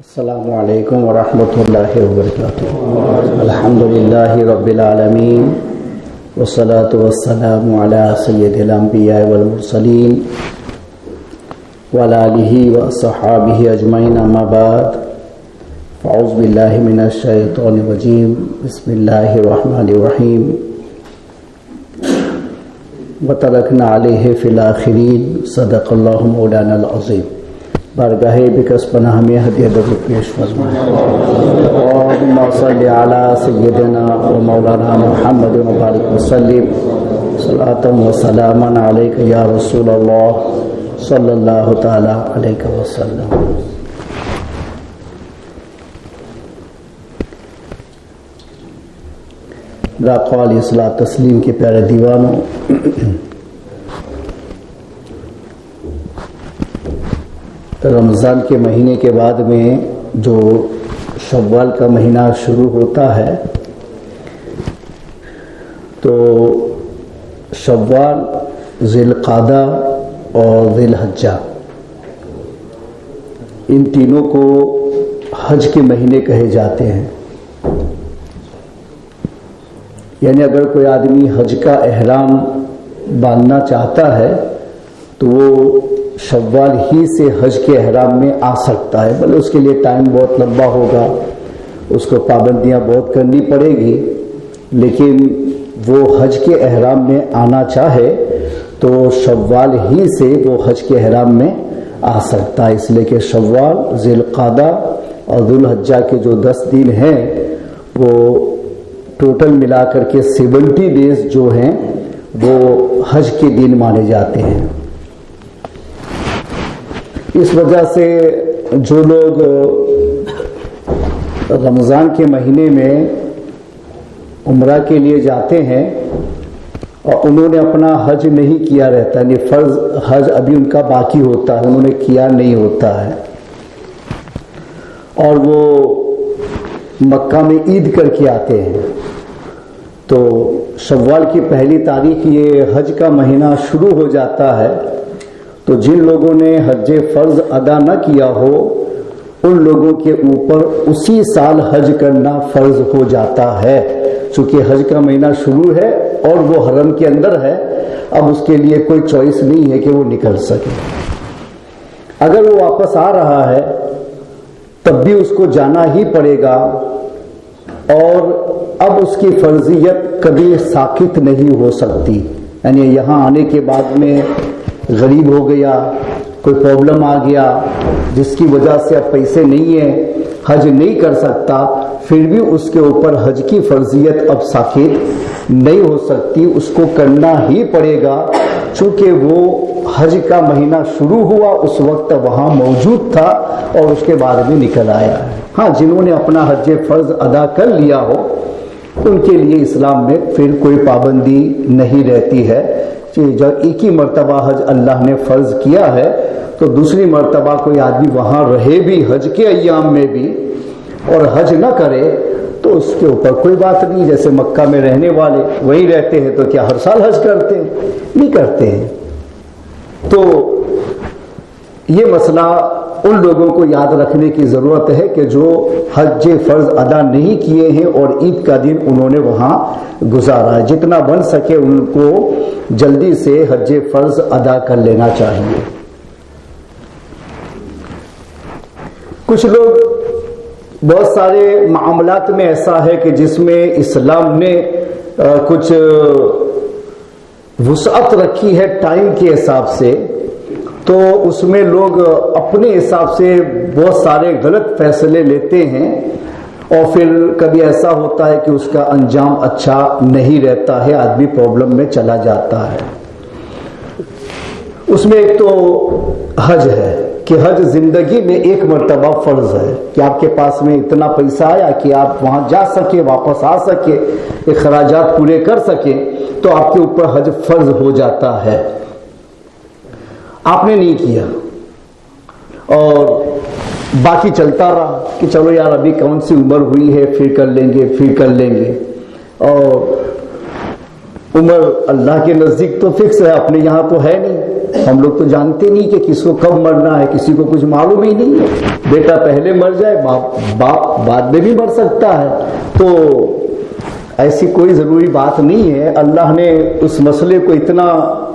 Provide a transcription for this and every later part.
السلام علیکم ورحمۃ اللہ وبرکاتہ۔ الحمدللہ رب العالمین والصلاة والسلام علی سید الانبیاء والمرسلین وعلی آلہ وصحابہ اجمعین، اما بعد، اعوذ باللہ من الشیطان الرجیم، بسم اللہ الرحمن الرحیم۔ وترکنا علیہ فی الآخرین، صدق اللہ مولانا العظیم۔ بارگاہ بکس پناہ میں ہدیہ درود پیش فرمائے۔ اللہم صلی علی سیدنا و مولانا محمد مبارک وسلم، صلاۃ و سلاما علیک یا رسول اللہ صلی اللہ تعالی علیہ وسلم۔ آقا علیہ الصلوۃ والتسلیم کے پیارے دیوانوں، رمضان کے مہینے کے بعد میں جو شوال کا مہینہ شروع ہوتا ہے، تو شوال، ذی القعدہ اور ذی الحجہ، ان تینوں کو حج کے مہینے کہے جاتے ہیں۔ یعنی اگر کوئی آدمی حج کا احرام باندھنا چاہتا ہے تو وہ شوال ہی سے حج کے احرام میں آ سکتا ہے، بلکہ اس کے لیے ٹائم بہت لمبا ہوگا، اس کو پابندیاں بہت کرنی پڑے گی، لیکن وہ حج کے احرام میں آنا چاہے تو شوال ہی سے وہ حج کے احرام میں آ سکتا ہے، اس لیے کہ شوال، ذی القعدہ اور ذی الحجہ کے جو 10 دن ہیں وہ ٹوٹل ملا کر کے 70 ڈیز جو ہیں وہ حج کے دن مانے جاتے ہیں۔ اس وجہ سے جو لوگ رمضان کے مہینے میں عمرہ کے لیے جاتے ہیں اور انہوں نے اپنا حج نہیں کیا رہتا، یعنی فرض حج ابھی ان کا باقی ہوتا ہے، انہوں نے کیا نہیں ہوتا ہے، اور وہ مکہ میں عید کر کے آتے ہیں، تو شوال کی پہلی تاریخ یہ حج کا مہینہ شروع ہو جاتا ہے، تو جن لوگوں نے حج فرض ادا نہ کیا ہو ان لوگوں کے اوپر اسی سال حج کرنا فرض ہو جاتا ہے، چونکہ حج کا مہینہ شروع ہے اور وہ حرم کے اندر ہے، اب اس کے لیے کوئی چوائس نہیں ہے کہ وہ نکل سکے۔ اگر وہ واپس آ رہا ہے تب بھی اس کو جانا ہی پڑے گا، اور اب اس کی فرضیت کبھی ساقط نہیں ہو سکتی، یعنی یہاں آنے کے بعد میں غریب ہو گیا، کوئی پرابلم آ گیا جس کی وجہ سے اب پیسے نہیں ہیں، حج نہیں کر سکتا، پھر بھی اس کے اوپر حج کی فرضیت اب ساقط نہیں ہو سکتی، اس کو کرنا ہی پڑے گا، چونکہ وہ حج کا مہینہ شروع ہوا اس وقت وہاں موجود تھا اور اس کے بعد بھی نکل آیا ہے۔ ہاں، جنہوں نے اپنا حج فرض ادا کر لیا ہو ان کے لیے اسلام میں پھر کوئی پابندی نہیں رہتی ہے، جب ایک ہی مرتبہ حج اللہ نے فرض کیا ہے تو دوسری مرتبہ کوئی آدمی وہاں رہے بھی حج کے ایام میں بھی اور حج نہ کرے تو اس کے اوپر کوئی بات نہیں، جیسے مکہ میں رہنے والے وہیں رہتے ہیں تو کیا ہر سال حج کرتے ہیں؟ نہیں کرتے ہیں۔ تو یہ مسئلہ ان لوگوں کو یاد رکھنے کی ضرورت ہے کہ جو حج فرض ادا نہیں کیے ہیں اور عید کا دن انہوں نے وہاں گزارا ہے، جتنا بن سکے ان کو جلدی سے حج فرض ادا کر لینا چاہیے۔ کچھ لوگ بہت سارے معاملات میں ایسا ہے کہ جس میں اسلام نے کچھ وسعت رکھی ہے ٹائم کے حساب سے، تو اس میں لوگ اپنے حساب سے بہت سارے غلط فیصلے لیتے ہیں، اور پھر کبھی ایسا ہوتا ہے کہ اس کا انجام اچھا نہیں رہتا ہے، آدمی پرابلم میں چلا جاتا ہے۔ اس میں ایک تو حج ہے کہ حج زندگی میں ایک مرتبہ فرض ہے کہ آپ کے پاس میں اتنا پیسہ آیا کہ آپ وہاں جا سکے، واپس آ سکے، اخراجات پورے کر سکے، تو آپ کے اوپر حج فرض ہو جاتا ہے۔ آپ نے نہیں کیا اور باقی چلتا رہا کہ چلو یار ابھی کون سی عمر ہوئی ہے، پھر کر لیں گے، پھر کر لیں گے، اور عمر اللہ کے نزدیک تو فکس ہے، اپنے یہاں تو ہے نہیں، ہم لوگ تو جانتے نہیں کہ کس کو کب مرنا ہے، کسی کو کچھ معلوم ہی نہیں ہے، بیٹا پہلے مر جائے، باپ بعد میں بھی مر سکتا ہے، تو ایسی کوئی ضروری بات نہیں ہے۔ اللہ نے اس مسئلے کو اتنا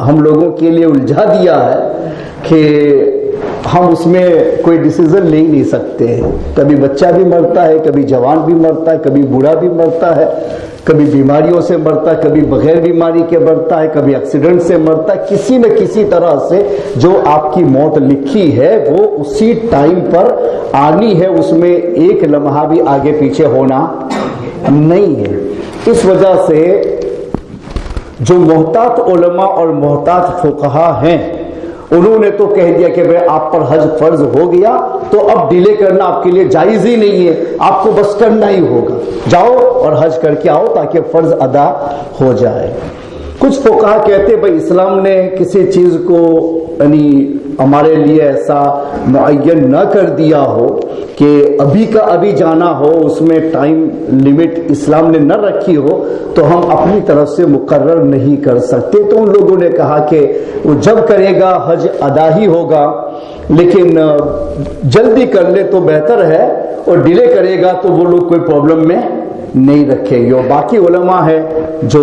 ہم لوگوں کے لیے الجھا دیا ہے کہ ہم اس میں کوئی ڈیسیزن لے ہی نہیں سکتے ہیں۔ کبھی بچہ بھی مرتا ہے، کبھی جوان بھی مرتا ہے، کبھی بوڑھا بھی مرتا ہے، کبھی بیماریوں سے مرتا ہے، کبھی بغیر بیماری کے مرتا ہے، کبھی ایکسیڈنٹ سے مرتا ہے۔ کسی نہ کسی طرح سے جو آپ کی موت لکھی ہے وہ اسی ٹائم پر آنی ہے، اس میں ایک لمحہ بھی آگے پیچھے ہونا نہیں ہے۔ اس وجہ سے جو محتاط علماء اور محتاط فقہا ہیں انہوں نے تو کہہ دیا کہ بھئی آپ پر حج فرض ہو گیا تو اب ڈیلے کرنا آپ کے لیے جائز ہی نہیں ہے، آپ کو بس کرنا ہی ہوگا، جاؤ اور حج کر کے آؤ تاکہ فرض ادا ہو جائے۔ کچھ فقہا کہتے بھئی اسلام نے کسی چیز کو یعنی ہمارے لیے ایسا معین نہ کر دیا ہو کہ ابھی کا ابھی جانا ہو، اس میں ٹائم لیمٹ اسلام نے نہ رکھی ہو تو ہم اپنی طرف سے مقرر نہیں کر سکتے۔ تو ان لوگوں نے کہا کہ وہ جب کرے گا حج ادا ہی ہوگا، لیکن جلدی کر لے تو بہتر ہے، اور ڈیلے کرے گا تو وہ لوگ کوئی پرابلم میں نہیں رکھیں گے۔ اور باقی علماء ہیں جو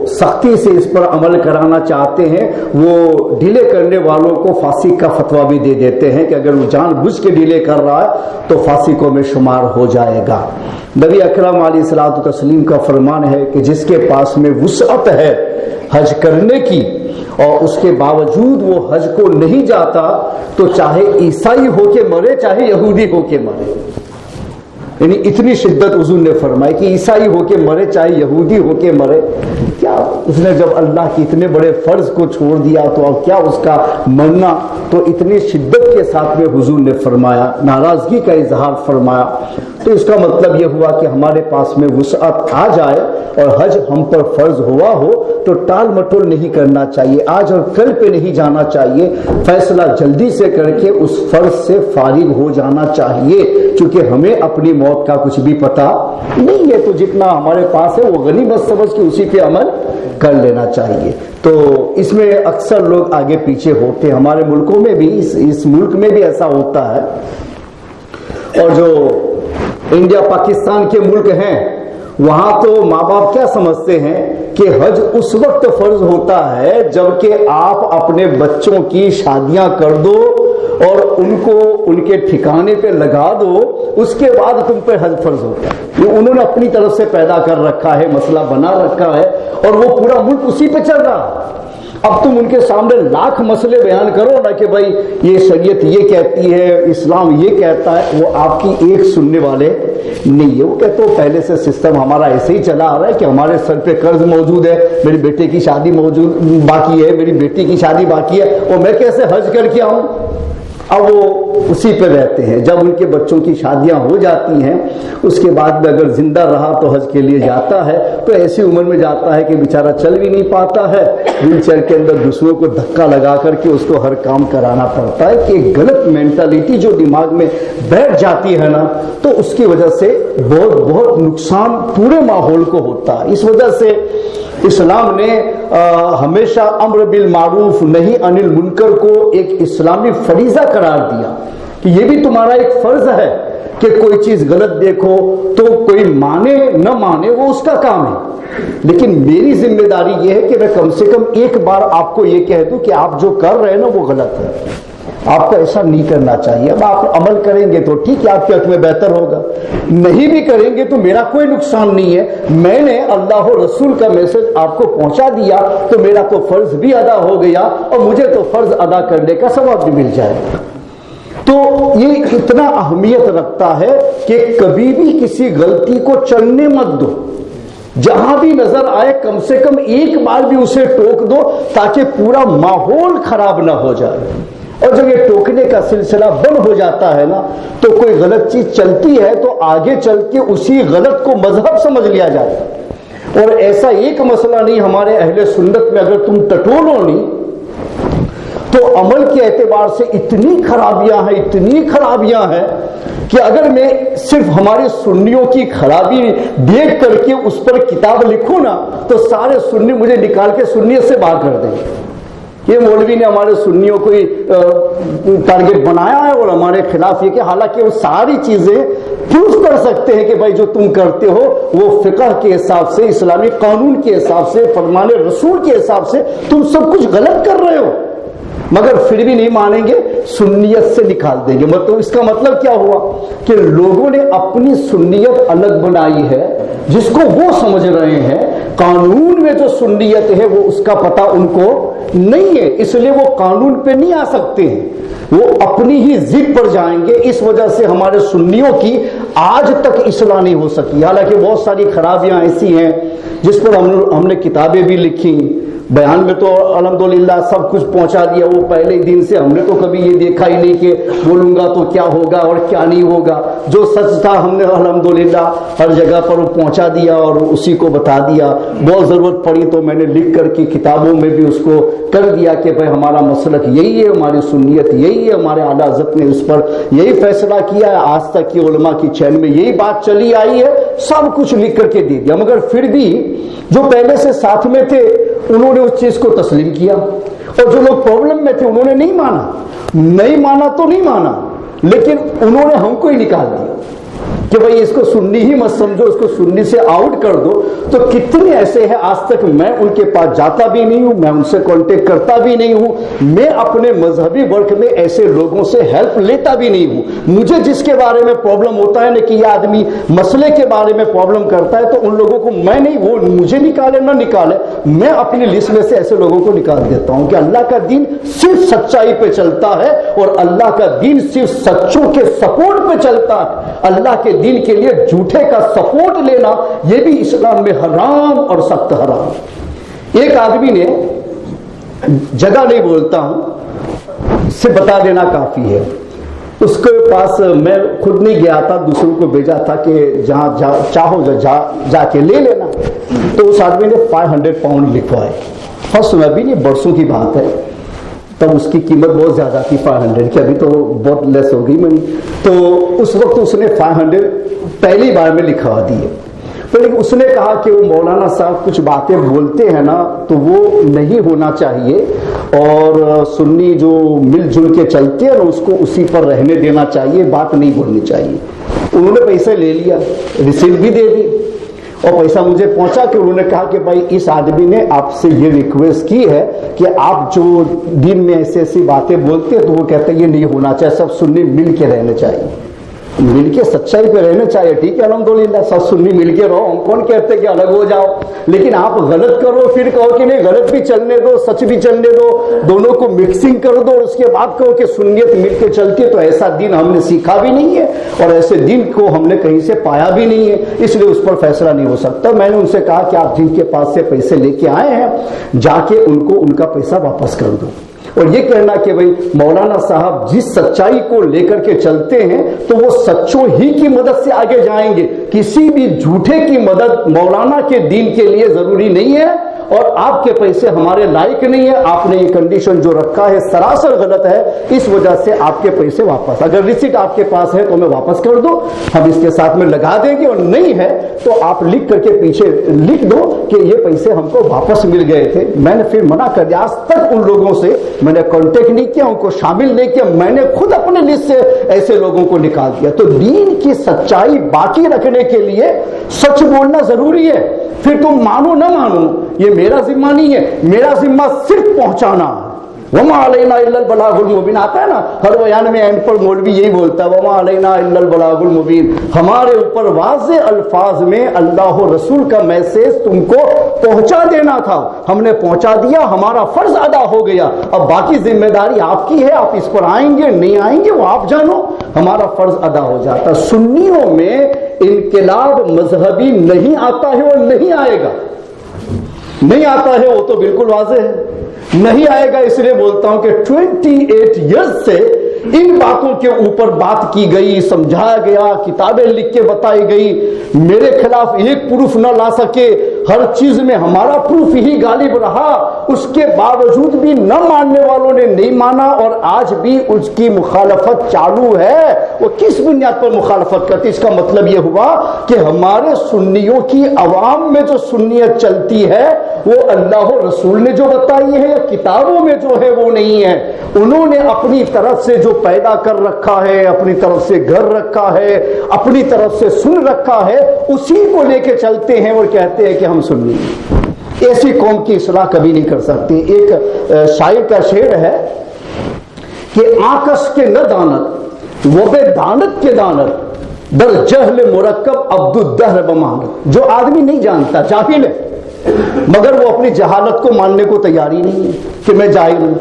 سختی سے اس پر عمل کرانا چاہتے ہیں، وہ ڈیلے کرنے والوں کو فاسق کا فتویٰ بھی دے دیتے ہیں کہ اگر وہ جان بوجھ کے ڈیلے کر رہا ہے تو فاسقوں میں شمار ہو جائے گا۔ نبی اکرم علیہ الصلوۃ والتسلیم کا فرمان ہے کہ جس کے پاس میں وسعت ہے حج کرنے کی اور اس کے باوجود وہ حج کو نہیں جاتا تو چاہے عیسائی ہو کے مرے چاہے یہودی ہو کے مرے، یعنی اتنی شدت حضور نے فرمائی کہ عیسائی ہو کے مرے چاہے یہودی ہو کے مرے۔ کیا اس نے جب اللہ کے اتنے بڑے فرض کو چھوڑ دیا تو اب کیا اس کا مرنا، تو اتنی شدت کے ساتھ میں حضور نے فرمایا، ناراضگی کا اظہار فرمایا۔ تو اس کا مطلب یہ ہوا کہ ہمارے پاس میں وسعت آ جائے اور حج ہم پر فرض ہوا ہو تو ٹال مٹول نہیں کرنا چاہیے، آج اور کل پہ نہیں جانا چاہیے، فیصلہ جلدی سے کر کے اس فرض سے فارغ ہو جانا چاہیے، چونکہ ہمیں اپنی موت کا کچھ بھی پتہ نہیں ہے، تو جتنا ہمارے پاس ہے وہ غنیمت سمجھ کے اسی پہ عمل کر لینا چاہیے۔ تو اس میں اکثر لوگ آگے پیچھے ہوتے ہیں، ہمارے ملکوں میں بھی، اس ملک میں بھی ایسا ہوتا ہے، اور جو انڈیا پاکستان کے ملک ہیں وہاں تو ماں باپ کیا سمجھتے ہیں کہ حج اس وقت فرض ہوتا ہے جبکہ آپ اپنے بچوں کی شادیاں کر دو اور ان کو ان کے ٹھکانے پہ لگا دو، اس کے بعد تم پہ حج فرض ہوتا ہے۔ یہ انہوں نے اپنی طرف سے پیدا کر رکھا ہے، مسئلہ بنا رکھا ہے، اور وہ پورا ملک اسی پہ چل رہا ہے۔ اب تم ان کے سامنے لاکھ مسئلے بیان کرو نا کہ بھائی یہ شریعت یہ کہتی ہے، اسلام یہ کہتا ہے، وہ آپ کی ایک سننے والے نہیں ہے۔ وہ کہتے ہو پہلے سے سسٹم ہمارا ایسے ہی چلا آ رہا ہے کہ ہمارے سر پہ قرض موجود ہے، میری بیٹے کی شادی باقی ہے، میری بیٹی کی شادی باقی ہے، اور میں کیسے حج کر کے آؤں؟ اب وہ اسی پہ رہتے ہیں۔ جب ان کے بچوں کی شادیاں ہو جاتی ہیں اس کے بعد میں اگر زندہ رہا تو حج کے لیے جاتا ہے، تو ایسی عمر میں جاتا ہے کہ بیچارہ چل بھی نہیں پاتا ہے، ویل چیئر کے اندر دوسروں کو دھکا لگا کر کے اس کو ہر کام کرانا پڑتا ہے، کہ ایک غلط مینٹالٹی جو دماغ میں بیٹھ جاتی ہے نا، تو اس کی وجہ سے بہت نقصان پورے ماحول کو ہوتا ہے۔ اس وجہ سے اسلام نے ہمیشہ امر بالمعروف نہی عن المنکر کو ایک اسلامی فریضہ قرار دیا کہ یہ بھی تمہارا ایک فرض ہے کہ کوئی چیز غلط دیکھو تو کوئی مانے نہ مانے وہ اس کا کام ہے، لیکن میری ذمہ داری یہ ہے کہ میں کم سے کم ایک بار آپ کو یہ کہہ دوں کہ آپ جو کر رہے ہیں نا وہ غلط ہے، آپ کو ایسا نہیں کرنا چاہیے۔ اب آپ عمل کریں گے تو ٹھیک ہے، آپ کے حق میں بہتر ہوگا، نہیں بھی کریں گے تو میرا کوئی نقصان نہیں ہے، میں نے اللہ و رسول کا میسج آپ کو پہنچا دیا تو میرا تو فرض بھی ادا ہو گیا، اور مجھے تو فرض ادا کرنے کا ثواب بھی مل جائے گا۔ تو یہ اتنا اہمیت رکھتا ہے کہ کبھی بھی کسی غلطی کو چلنے مت دو، جہاں بھی نظر آئے کم سے کم ایک بار بھی اسے ٹوک دو تاکہ پورا ماحول خراب نہ ہو جائے۔ اور جب یہ ٹوکنے کا سلسلہ بند ہو جاتا ہے نا تو کوئی غلط چیز چلتی ہے تو آگے چل کے اسی غلط کو مذہب سمجھ لیا جاتا ہے، اور ایسا ایک مسئلہ نہیں ہمارے اہل سنت میں، اگر تم ٹٹولو نہیں تو عمل کے اعتبار سے اتنی خرابیاں ہیں کہ اگر میں صرف ہمارے سنیوں کی خرابی دیکھ کر کے اس پر کتاب لکھوں نا تو سارے سنی مجھے نکال کے سنیت سے باہر کر دیں گے، یہ مولوی نے ہمارے سنیوں کو ٹارگٹ بنایا ہے اور ہمارے خلاف یہ کہ حالانکہ وہ ساری چیزیں پروف کر سکتے ہیں کہ بھائی جو تم کرتے ہو وہ فقہ کے حساب سے، اسلامی قانون کے حساب سے، فرمان رسول کے حساب سے تم سب کچھ غلط کر رہے ہو، مگر پھر بھی نہیں مانیں گے، سنیت سے نکال دیں گے۔ مطلب اس کا مطلب کیا ہوا کہ لوگوں نے اپنی سنیت الگ بنائی ہے جس کو وہ سمجھ رہے ہیں قانون میں جو سنیت ہے وہ اس کا پتہ ان کو نہیں ہے، اس لیے وہ قانون پہ نہیں آ سکتے ہیں، وہ اپنی ہی ضد پر جائیں گے۔ اس وجہ سے ہمارے سنیوں کی آج تک اصلاح نہیں ہو سکی، حالانکہ بہت ساری خرابیاں ایسی ہیں جس پر ہم نے کتابیں بھی لکھی، بیان میں تو الحمدللہ سب کچھ پہنچا دیا۔ وہ پہلے دن سے ہم نے تو کبھی یہ دیکھا ہی نہیں کہ بولوں گا تو کیا ہوگا اور کیا نہیں ہوگا، جو سچ تھا ہم نے الحمدللہ ہر جگہ پر وہ پہنچا دیا اور اسی کو بتا دیا۔ بہت ضرورت پڑی تو میں نے لکھ کر کے کتابوں میں بھی اس کو کر دیا کہ بھائی ہمارا مسلک یہی ہے، ہماری سنیت یہی ہے، ہمارے اعلیٰ حضرت نے اس پر یہی فیصلہ کیا ہے، آج تک کی علماء کی چین میں یہی بات چلی آئی ہے، سب کچھ لکھ کر کے دے دیا۔ مگر پھر بھی جو پہلے سے ساتھ میں تھے انہوں نے اس چیز کو تسلیم کیا، اور جو لوگ پرابلم میں تھے انہوں نے نہیں مانا تو نہیں مانا، لیکن انہوں نے ہم کو ہی نکال دیا کہ بھائی اس کو سنی ہی مت سمجھو، اس کو سنی سے آؤٹ کر دو۔ تو کتنے ایسے ہیں، آج تک میں ان کے پاس جاتا بھی نہیں ہوں، میں ان سے کانٹیکٹ کرتا بھی نہیں ہوں، میں اپنے مذہبی ورک میں ایسے لوگوں سے ہیلپ لیتا بھی نہیں ہوں۔ مجھے جس کے بارے میں پرابلم ہوتا ہے نا کہ یہ آدمی مسئلے کے بارے میں پرابلم کرتا ہے، تو ان لوگوں کو میں نہیں، وہ مجھے نکالے نہ نکالے، میں اپنی لسٹ میں سے ایسے لوگوں کو نکال دیتا ہوں کہ اللہ کا دین صرف سچائی پہ چلتا ہے، اور اللہ کا دین صرف سچوں کے سپورٹ پہ چلتا ہے۔ اللہ کے دین کے لیے جھوٹے کا سپورٹ لینا یہ بھی اسلام میں حرام اور سخت حرام۔ ایک آدمی نے، جگہ نہیں بولتا ہوں، سے بتا دینا کافی ہے، اس کے پاس میں خود نہیں گیا تھا، دوسروں کو بھیجا تھا کہ جہاں چاہو جا کے لے لینا، تو اس آدمی نے 500 پاؤنڈ لکھوائے۔ فرسٹ میں بھی نہیں، برسوں کی بات ہے، تب اس کی قیمت بہت زیادہ تھی 500 کی، ابھی تو بہت لیس ہو گئی منی۔ تو اس وقت اس نے 500 پہلی بار میں لکھوا دیے، لیکن اس نے کہا کہ وہ مولانا صاحب کچھ باتیں بولتے ہیں نا تو وہ نہیں ہونا چاہیے، اور سنی جو مل جل کے چلتے ہیں نا اس کو اسی پر رہنے دینا چاہیے، بات نہیں بولنی چاہیے۔ انہوں نے پیسے لے لیا، ریسیپٹ بھی دے دی، اور پیسہ مجھے پہنچا کہ انہوں نے کہا کہ بھائی اس آدمی نے آپ سے یہ ریکویسٹ کی ہے کہ آپ جو دین میں ایسی ایسی باتیں بولتے ہیں تو وہ کہتے ہیں یہ نہیں ہونا چاہیے، سب سنی مل کے رہنے چاہیے، مل کے سچائی پہ رہنا چاہیے۔ ٹھیک ہے الحمدللہ سب سنی مل کے رہو، ہم کون کہتے کہ الگ ہو جاؤ، لیکن آپ غلط کرو پھر کہو کہ نہیں غلط بھی چلنے دو سچ بھی چلنے دو، دونوں کو مکسنگ کر دو اور اس کے بعد کہو کہ سنیت مل کے چلتی ہے، تو ایسا دین ہم نے سیکھا بھی نہیں ہے اور ایسے دین کو ہم نے کہیں سے پایا بھی نہیں ہے، اس لیے اس پر فیصلہ نہیں ہو سکتا۔ میں نے ان سے کہا کہ آپ جن کے پاس سے پیسے لے کے آئے ہیں جا کے ان کو ان کا پیسہ واپس کر دو، اور یہ کہنا کہ بھئی مولانا صاحب جس سچائی کو لے کر کے چلتے ہیں تو وہ سچوں ہی کی مدد سے آگے جائیں گے، کسی بھی جھوٹے کی مدد مولانا کے دین کے لیے ضروری نہیں ہے، اور آپ کے پیسے ہمارے لائق نہیں ہے، آپ نے یہ کنڈیشن جو رکھا ہے سراسر غلط ہے، اس وجہ سے آپ کے پیسے واپس، اگر ریسیٹ آپ کے پاس ہے تو میں واپس کر دو، ہم اس کے ساتھ میں لگا دیں گے، اور نہیں ہے تو آپ لکھ کر کے پیچھے لکھ دو کہ یہ پیسے ہم کو واپس مل گئے تھے۔ میں نے پھر منع کر دیا، آج تک ان لوگوں سے میں نے کانٹیکٹ نہیں کیا، ان کو شامل نہیں کیا، میں نے خود اپنے لسٹ سے ایسے لوگوں کو نکال دیا۔ تو دین کی سچائی باقی رکھنے کے لیے سچ بولنا ضروری ہے، پھر تم مانو نہ مانو یہ میرا ذمہ نہیں ہے، میرا ذمہ صرف پہنچانا۔ وما علینا الا البلاغ المبین آتا ہے نا ہر بیان میں، اینڈ پر مولوی یہی بولتا ہے وما علینا الا البلاغ المبین، ہمارے اوپر واضح الفاظ میں اللہ و رسول کا میسج تم کو پہنچا دینا تھا، ہم نے پہنچا دیا، ہمارا فرض ادا ہو گیا، اب باقی ذمہ داری آپ کی ہے، آپ اس پر آئیں گے نہیں آئیں گے وہ آپ جانو، ہمارا فرض ادا ہو جاتا۔ سنیوں میں انقلاب مذہبی نہیں آتا ہے اور نہیں آئے گا، نہیں آتا ہے وہ تو بالکل واضح ہے، نہیں آئے گا، اس لیے بولتا ہوں کہ 28 ایئرز سے ان باتوں کے اوپر بات کی گئی، سمجھایا گیا، کتابیں لکھ کے بتائی گئی، میرے خلاف ایک پروف نہ لا سکے، ہر چیز میں ہمارا پروف ہی غالب رہا، اس کے باوجود بھی نہ ماننے والوں نے نہیں مانا، اور آج بھی اس کی مخالفت چالو ہے۔ وہ کس بنیاد پر مخالفت کرتی؟ اس کا مطلب یہ ہوا کہ ہمارے سنیوں کی عوام میں جو سنیت چلتی ہے وہ اللہ و رسول نے جو بتائی ہے یا کتابوں میں جو ہے وہ نہیں ہے. انہوں نے اپنی طرف سے جو پیدا کر رکھا ہے, اپنی طرف سے گھر رکھا ہے, اپنی طرف سے سن رکھا ہے, اسی کو لے کے چلتے ہیں اور کہتے ہیں کہ ہم سنی. ایسی قوم کی اصلاح کبھی نہیں کر سکتی. ایک شاعر کا شعر ہے کہ آکش کے نہ دانت وہ بے دانت کے دانت در جہل مرکب عبد الدہر بمانت. جو آدمی نہیں جانتا, جاہل ہے, مگر وہ اپنی جہالت کو ماننے کو تیار ہی نہیں ہے کہ میں جاہل ہوں.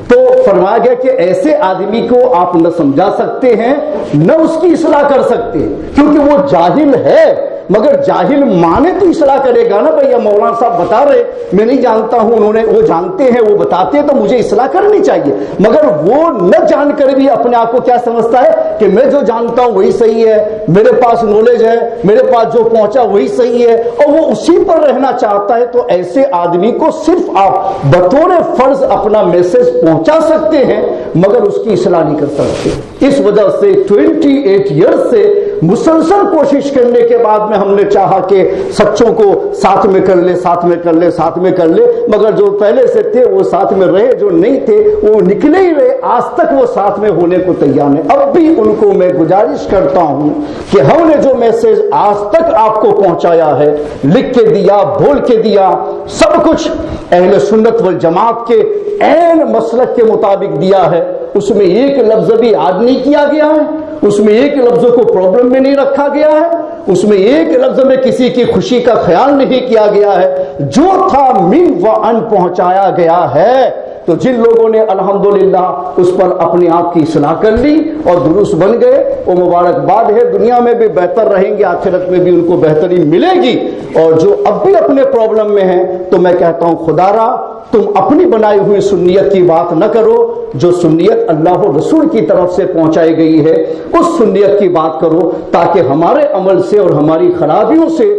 تو فرمایا گیا کہ ایسے آدمی کو آپ نہ سمجھا سکتے ہیں نہ اس کی اصلاح کر سکتے, کیونکہ وہ جاہل ہے. مگر جاہل مانے تو اصلاح کرے گا نا. بھیا مولانا صاحب بتا رہے, میں نہیں جانتا ہوں, انہوں نے وہ جانتے ہیں, وہ بتاتے ہیں, تو مجھے اصلاح کرنی چاہیے. مگر وہ نہ جان کر بھی اپنے آپ کو کیا سمجھتا ہے کہ میں جو جانتا ہوں وہی صحیح ہے, میرے پاس نالج ہے, میرے پاس جو پہنچا وہی صحیح ہے, اور وہ اسی پر رہنا چاہتا ہے. تو ایسے آدمی کو صرف آپ بطور فرض اپنا میسج پہنچا سکتے ہیں, مگر اس کی اصلاح نہیں کر سکتے. اس وجہ سے 28 ایئرز سے مسلسل کوشش کرنے کے بعد میں ہم نے چاہا کہ سچوں کو ساتھ میں کر لے, ساتھ میں کر لے, ساتھ میں کر لے, مگر جو پہلے سے تھے وہ ساتھ میں رہے, جو نہیں تھے وہ نکلے ہی رہے. آج تک وہ ساتھ میں ہونے کو تیار ہیں. اب بھی ان کو میں گزارش کرتا ہوں کہ ہم نے جو میسج آج تک آپ کو پہنچایا ہے, لکھ کے دیا, بول کے دیا, سب کچھ اہل سنت والجماعت کے عین مسلک کے مطابق دیا ہے. اس میں ایک لفظ بھی یاد نہیں کیا گیا ہے, اس میں ایک لفظ کو پرابلم میں نہیں رکھا گیا ہے, اس میں ایک لفظ میں کسی کی خوشی کا خیال نہیں کیا گیا ہے. جو تھا من و ان پہنچایا گیا ہے. تو جن لوگوں نے الحمدللہ اس پر اپنے آپ کی اصلاح کر لی اور درست بن گئے, وہ مبارکباد ہے. دنیا میں بھی بہتر رہیں گے, آخرت میں بھی ان کو بہتری ملے گی. اور جو اب بھی اپنے پرابلم میں ہیں, تو میں کہتا ہوں خدا را تم اپنی بنائی ہوئی سنیت کی بات نہ کرو, جو سنیت اللہ و رسول کی طرف سے پہنچائی گئی ہے اس سنیت کی بات کرو, تاکہ ہمارے عمل سے اور ہماری خرابیوں سے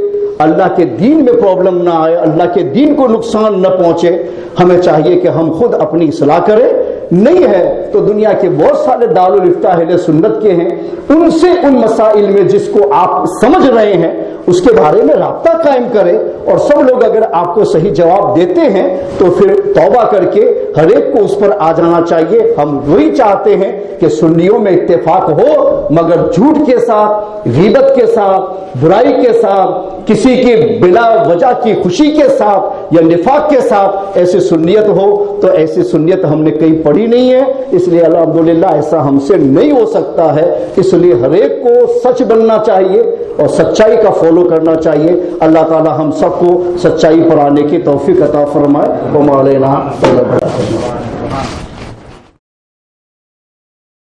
اللہ کے دین میں پرابلم نہ آئے, اللہ کے دین کو نقصان نہ پہنچے. ہمیں چاہیے کہ ہم خود اپنی اصلاح کریں. نہیں ہے تو دنیا کے بہت سارے دارالفتہ اہل سنت کے ہیں, ان سے ان مسائل میں جس کو آپ سمجھ رہے ہیں اس کے بارے میں رابطہ قائم کریں. اور سب لوگ اگر آپ کو صحیح جواب دیتے ہیں تو پھر توبہ کر کے ہر ایک کو اس پر آ جانا چاہیے. ہم وہی چاہتے ہیں کہ سنیوں میں اتفاق ہو, مگر جھوٹ کے ساتھ, غیبت کے ساتھ, برائی کے ساتھ, کسی کی بلا وجہ کی خوشی کے ساتھ یا نفاق کے ساتھ ایسی سنیت ہو. تو ایسی سنیت ہم نے کہیں پڑھی نہیں ہے, اس لیے الحمدللہ ایسا ہم سے نہیں ہو سکتا ہے. اس لیے ہر ایک کو سچ بننا چاہیے اور سچائی کا فالو کرنا چاہیے. اللہ تعالی ہم سب کو سچائی پر آنے کی توفیق عطا فرمائے. وما علینا الا البلاغ.